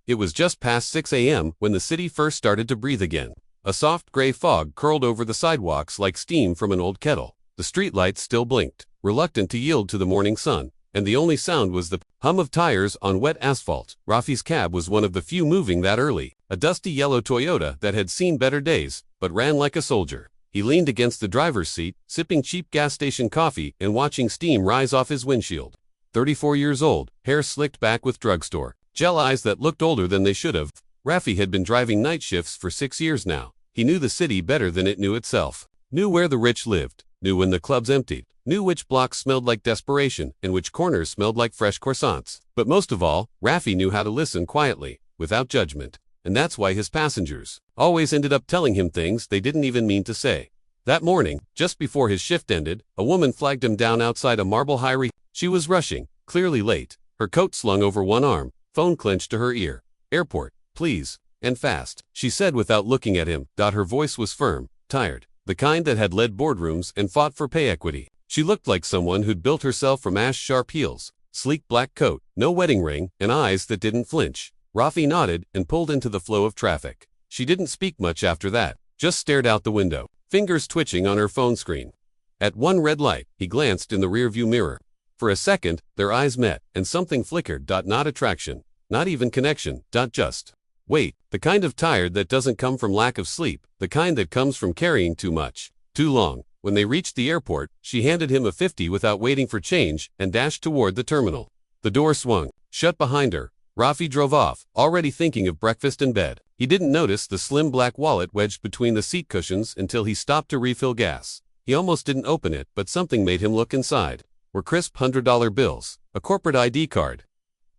It was just past 6 a.m. when the city first started to breathe again. A soft gray fog curled over the sidewalks like steam from an old kettle. The streetlights still blinked, reluctant to yield to the morning sun, and the only sound was the hum of tires on wet asphalt. Rafi's cab was one of the few moving that early, a dusty yellow Toyota that had seen better days, but ran like a soldier. He leaned against the driver's seat, sipping cheap gas station coffee and watching steam rise off his windshield. 34 years old, hair slicked back with drugstore, gel eyes that looked older than they should have. Rafi had been driving night shifts for 6 years now. He knew the city better than it knew itself. Knew where the rich lived, knew when the clubs emptied, knew which blocks smelled like desperation and which corners smelled like fresh croissants. But most of all, Rafi knew how to listen quietly, without judgment. And that's why his passengers always ended up telling him things they didn't even mean to say. That morning, just before his shift ended, a woman flagged him down outside a Marble High. She was rushing, clearly late, her coat slung over one arm, phone clenched to her ear. "Airport, please, and fast," she said without looking at him. Her voice was firm, tired, the kind that had led boardrooms and fought for pay equity. She looked like someone who'd built herself from ash-sharp heels, sleek black coat, no wedding ring, and eyes that didn't flinch. Rafi nodded and pulled into the flow of traffic. She didn't speak much after that, just stared out the window, fingers twitching on her phone screen. At one red light, he glanced in the rearview mirror. For a second, their eyes met, and something flickered. Not attraction, not even connection, just wait, the kind of tired that doesn't come from lack of sleep, the kind that comes from carrying too much, too long. When they reached the airport, she handed him a 50 without waiting for change and dashed toward the terminal. The door swung shut behind her. Rafi drove off, already thinking of breakfast and bed. He didn't notice the slim black wallet wedged between the seat cushions until he stopped to refill gas. He almost didn't open it, but something made him look inside. Were crisp $100 bills, a corporate ID card,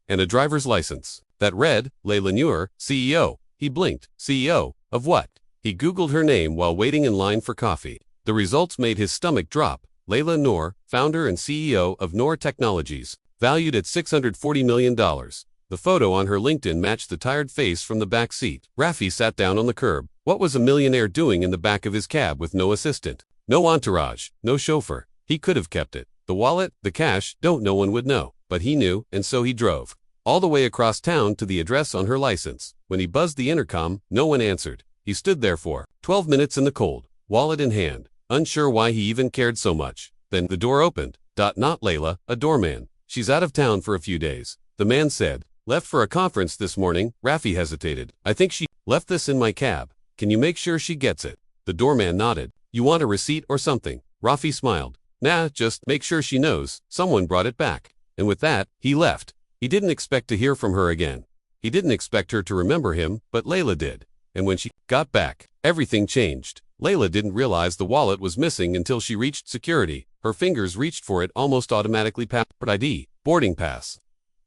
and a driver's license. That read, Layla Noor, CEO. He blinked. CEO? Of what? He Googled her name while waiting in line for coffee. The results made his stomach drop. Layla Noor, founder and CEO of Noor Technologies, valued at $640 million. The photo on her LinkedIn matched the tired face from the back seat. Rafi sat down on the curb. What was a millionaire doing in the back of his cab with no assistant? No entourage, no chauffeur. He could have kept it. The wallet, the cash, no one would know. But he knew, and so he drove all the way across town to the address on her license. When he buzzed the intercom, no one answered. He stood there for 12 minutes in the cold, wallet in hand, unsure why he even cared so much. Then the door opened. Not Layla, a doorman. "She's out of town for a few days," the man said. "Left for a conference this morning." Rafi hesitated. "I think she left this in my cab. Can you make sure she gets it?" The doorman nodded. "You want a receipt or something?" Rafi smiled. "Nah, just make sure she knows someone brought it back." And with that, he left. He didn't expect to hear from her again. He didn't expect her to remember him, but Layla did. And when she got back, everything changed. Layla didn't realize the wallet was missing until she reached security. Her fingers reached for it almost automatically. Passport ID, boarding pass.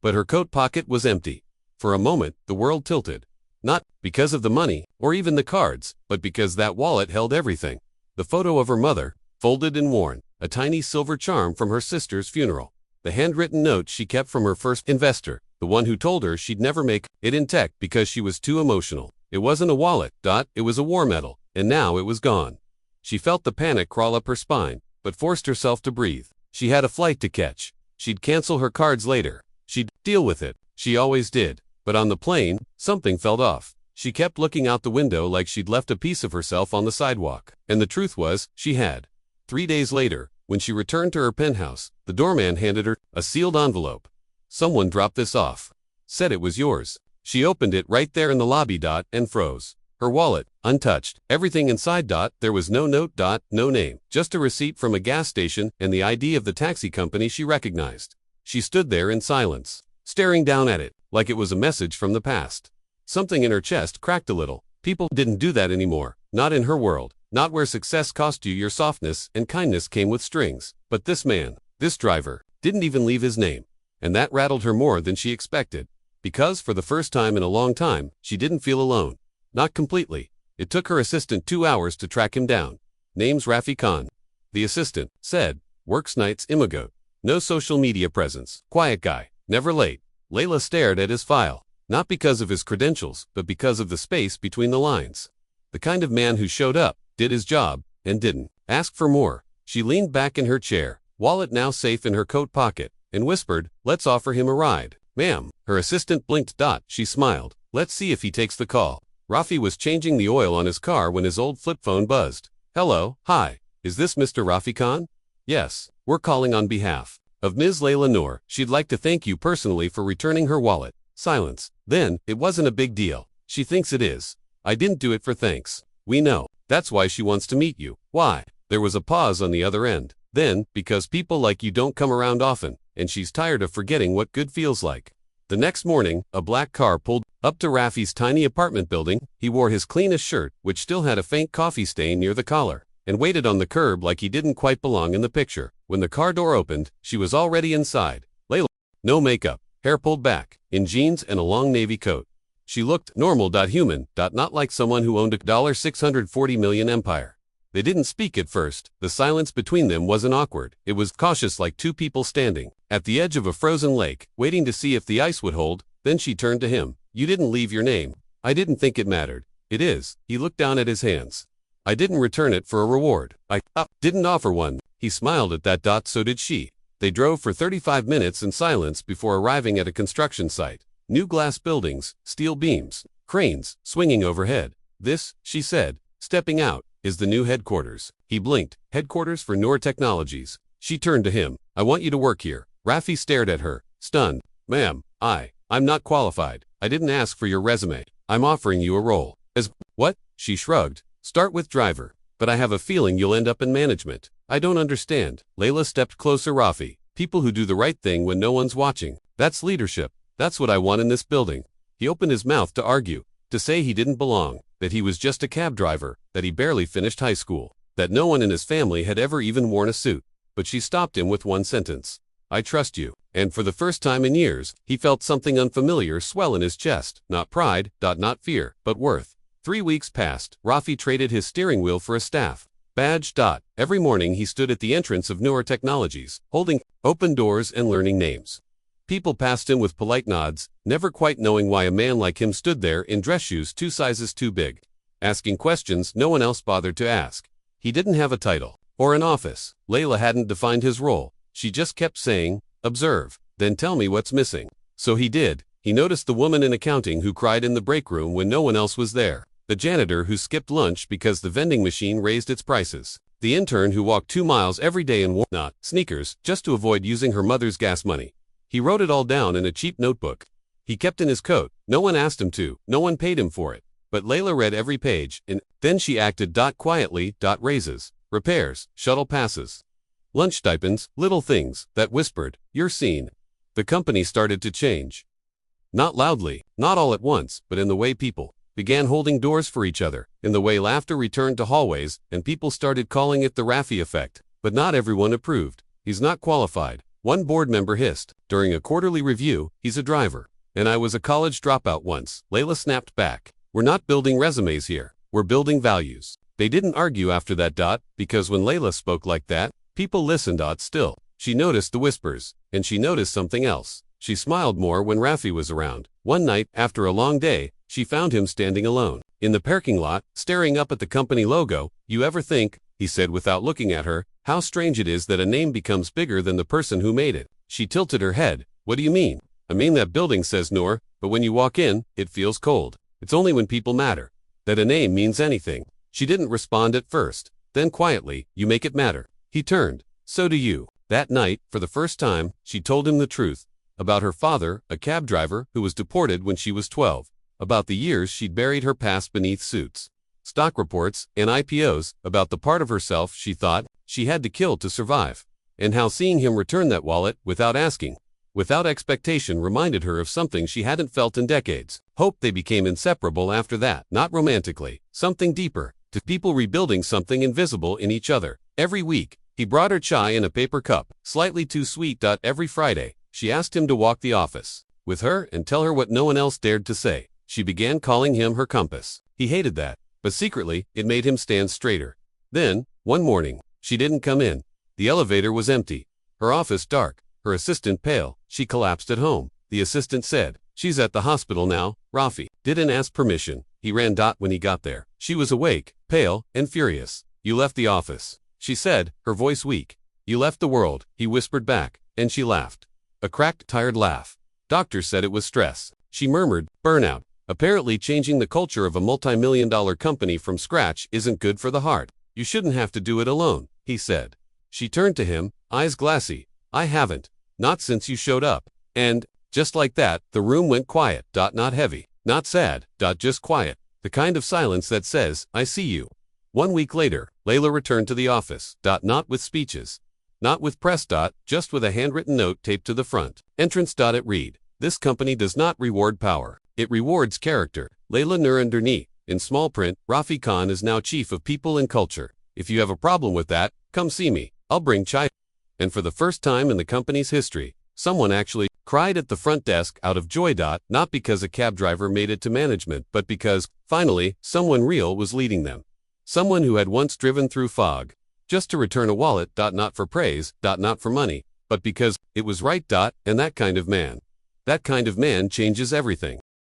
But her coat pocket was empty. For a moment, the world tilted. Not because of the money, or even the cards, but because that wallet held everything. The photo of her mother, folded and worn, a tiny silver charm from her sister's funeral. The handwritten note she kept from her first investor, the one who told her she'd never make it in tech because she was too emotional. It wasn't a wallet, it was a war medal, and now it was gone. She felt the panic crawl up her spine, but forced herself to breathe. She had a flight to catch. She'd cancel her cards later. She'd deal with it. She always did. But on the plane, something felt off. She kept looking out the window like she'd left a piece of herself on the sidewalk. And the truth was, she had. 3 days later, when she returned to her penthouse, the doorman handed her a sealed envelope. "Someone dropped this off. Said it was yours." She opened it right there in the lobby, and froze. Her wallet, untouched. Everything inside, there was no note, no name. Just a receipt from a gas station and the ID of the taxi company she recognized. She stood there in silence, staring down at it, like it was a message from the past. Something in her chest cracked a little. People didn't do that anymore. Not in her world. Not where success cost you your softness and kindness came with strings. But this man, this driver, didn't even leave his name. And that rattled her more than she expected. Because for the first time in a long time, she didn't feel alone. Not completely. It took her assistant 2 hours to track him down. "Name's Rafi Khan." The assistant said, "Works nights, immigrant. No social media presence. Quiet guy. Never late." Layla stared at his file. Not because of his credentials, but because of the space between the lines. The kind of man who showed up, did his job, and didn't ask for more. She leaned back in her chair, wallet now safe in her coat pocket, and whispered, "Let's offer him a ride." "Ma'am." Her assistant blinked. She smiled. Let's see if he takes the call. Rafi was changing the oil on his car when his old flip phone buzzed. Hello, hi. Is this Mr. Rafi Khan? Yes, we're calling on behalf of Ms. Layla Noor. She'd like to thank you personally for returning her wallet. Silence. Then, it wasn't a big deal. She thinks it is. I didn't do it for thanks. We know. That's why she wants to meet you. Why? There was a pause on the other end. Then, because people like you don't come around often, and she's tired of forgetting what good feels like. The next morning, a black car pulled up to Rafi's tiny apartment building. He wore his cleanest shirt, which still had a faint coffee stain near the collar, and waited on the curb like he didn't quite belong in the picture. When the car door opened, she was already inside. Layla, no makeup, hair pulled back, in jeans and a long navy coat. She looked normal-human, not like someone who owned a $640 million empire. They didn't speak at first. The silence between them wasn't awkward. It was cautious, like two people standing at the edge of a frozen lake, waiting to see if the ice would hold. Then she turned to him. You didn't leave your name. I didn't think it mattered. It is. He looked down at his hands. I didn't return it for a reward. I didn't offer one. He smiled at that. So did she. They drove for 35 minutes in silence before arriving at a construction site. New glass buildings, steel beams, cranes, swinging overhead. This, she said, stepping out, is the new headquarters. He blinked. Headquarters for Noor Technologies. She turned to him. I want you to work here. Rafi stared at her, stunned. Ma'am, I'm not qualified. I didn't ask for your resume. I'm offering you a role. As what? She shrugged. Start with driver. But I have a feeling you'll end up in management. I don't understand. Layla stepped closer. Rafi. People who do the right thing when no one's watching. That's leadership. That's what I want in this building. He opened his mouth to argue, to say he didn't belong, that he was just a cab driver, that he barely finished high school, that no one in his family had ever even worn a suit. But she stopped him with one sentence. I trust you. And for the first time in years, he felt something unfamiliar swell in his chest. Not pride, not fear, but worth. 3 weeks passed. Rafi traded his steering wheel for a staff badge. Every morning he stood at the entrance of Noor Technologies, holding open doors and learning names. People passed him with polite nods, never quite knowing why a man like him stood there in dress shoes 2 sizes too big, asking questions no one else bothered to ask. He didn't have a title or an office. Layla hadn't defined his role. She just kept saying, observe, then tell me what's missing. So he did. He noticed the woman in accounting who cried in the break room when no one else was there, the janitor who skipped lunch because the vending machine raised its prices, the intern who walked 2 miles every day in sneakers just to avoid using her mother's gas money. He wrote it all down in a cheap notebook he kept in his coat. No one asked him to, no one paid him for it. But Layla read every page, and then she acted. Quietly. Raises, repairs, shuttle passes, lunch stipends, little things that whispered, you're seen. The company started to change. Not loudly, not all at once, but in the way people began holding doors for each other, in the way laughter returned to hallways, and people started calling it the Rafi effect. But not everyone approved. He's not qualified. One board member hissed. During a quarterly review, he's a driver. And I was a college dropout once. Layla snapped back. We're not building resumes here. We're building values. They didn't argue after that. Because when Layla spoke like that, people listened. Still, she noticed the whispers, and she noticed something else. She smiled more when Rafi was around. One night, after a long day, she found him standing alone in the parking lot, staring up at the company logo. You ever think, he said without looking at her, how strange it is that a name becomes bigger than the person who made it? She tilted her head. What do you mean? I mean that building says Noor, but when you walk in, it feels cold. It's only when people matter that a name means anything. She didn't respond at first. Then quietly, you make it matter. He turned. So do you. That night, for the first time, she told him the truth. About her father, a cab driver who was deported when she was 12. About the years she'd buried her past beneath suits, stock reports, and IPOs. About the part of herself she thought she had to kill to survive. And how seeing him return that wallet, without asking, without expectation, reminded her of something she hadn't felt in decades. Hope. They became inseparable after that. Not romantically. Something deeper. To people rebuilding something invisible in each other. Every week, he brought her chai in a paper cup, slightly too sweet. Every Friday, she asked him to walk the office with her and tell her what no one else dared to say. She began calling him her compass. He hated that, but secretly, it made him stand straighter. Then, one morning, she didn't come in. The elevator was empty. Her office dark. Her assistant pale. She collapsed at home. The assistant said, she's at the hospital now. Rafi didn't ask permission. He ran. When he got there, she was awake, pale, and furious. You left the office, she said, her voice weak. You left the world, he whispered back, and she laughed. A cracked, tired laugh. Doctor said it was stress. She murmured, burnout. Apparently changing the culture of a multi-million-dollar company from scratch isn't good for the heart. You shouldn't have to do it alone, he said. She turned to him, eyes glassy. I haven't. Not since you showed up. And, just like that, the room went quiet. Not heavy. Not sad. Just quiet. The kind of silence that says, I see you. 1 week later, Layla returned to the office. Not with speeches. Not with press. Just with a handwritten note taped to the front. Entrance. It read, this company does not reward power. It rewards character. Layla Noor underneath. In small print, Rafi Khan is now chief of people and culture. If you have a problem with that, come see me. I'll bring chai. And for the first time in the company's history, someone actually cried at the front desk out of joy. Not because a cab driver made it to management, but because, finally, someone real was leading them. Someone who had once driven through fog. Just to return a wallet. Not for praise. Not for money. But because it was right. And that kind of man. That kind of man changes everything.